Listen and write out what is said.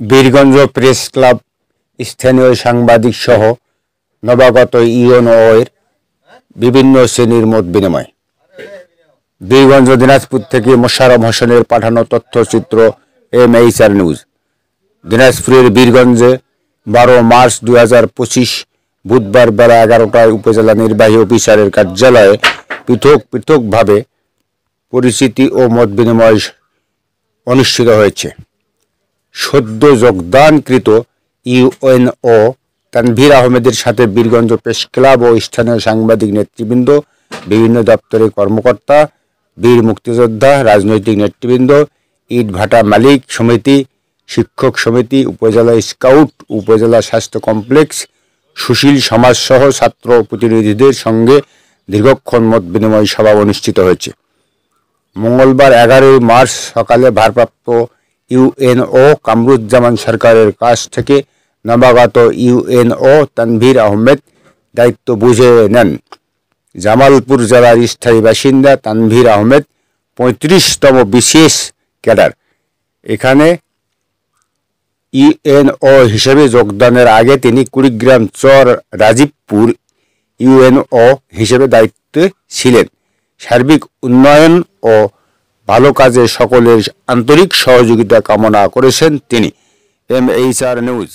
Birganj press club স্থানীয় সাংবাদিক সহ নবাগত ইউএনও-এর বিভিন্ন শ্রেণীর মত বিনিময়। বীরগঞ্জ দিনাজপুর থেকে মোশাররফ হোসেনের পাঠানো তথ্যচিত্র MHR নিউজ। দিনাজপুরের বীরগঞ্জে 12 মার্চ 2025 বুধবার বেলা 11টায় উপজেলা নির্বাহী অফিসারের কার্যালয়ে পৃথক পৃথকভাবে পরিচিতি ও মত বিনিময় অনুষ্ঠিত হয়েছে। সদ্য যোগদানকৃত ইউএনও তানভীর আহমেদের সাথে বীরগঞ্জ প্রেস ক্লাব ও স্থানীয় সাংবাদিক নেতৃবৃন্দ, বিভিন্ন দপ্তরের কর্মকর্তা, বীর মুক্তিযোদ্ধা, রাজনৈতিক নেতৃবৃন্দ, ইটভাটা মালিক সমিতি, শিক্ষক সমিতি, উপজেলা স্কাউট, উপজেলা স্বাস্থ্য কমপ্লেক্স, সুশীল সমাজসহ ছাত্র প্রতিনিধিদের সঙ্গে দীর্ঘক্ষণ মত বিনিময় সভা অনুষ্ঠিত হয়েছে। মঙ্গলবার 11 মার্চ সকালে ভারপ্রাপ্ত ইউএনও কামরুজ্জামান সরকারের কাছ থেকে নবাগত ইউএনও তানভীর আহমেদ দায়িত্ব বুঝে নেন। জামালপুর জেলার স্থায়ী বাসিন্দা তানভীর আহমেদ 35তম বিশেষ ক্যাডার। এখানে ইউএনও হিসেবে যোগদানের আগে তিনি কুড়িগ্রাম চর রাজীবপুর ইউএনও হিসেবে দায়িত্বে ছিলেন। সার্বিক উন্নয়ন ও ভালো কাজে সকলের আন্তরিক সহযোগিতা কামনা করেছেন তিনি। MHR news.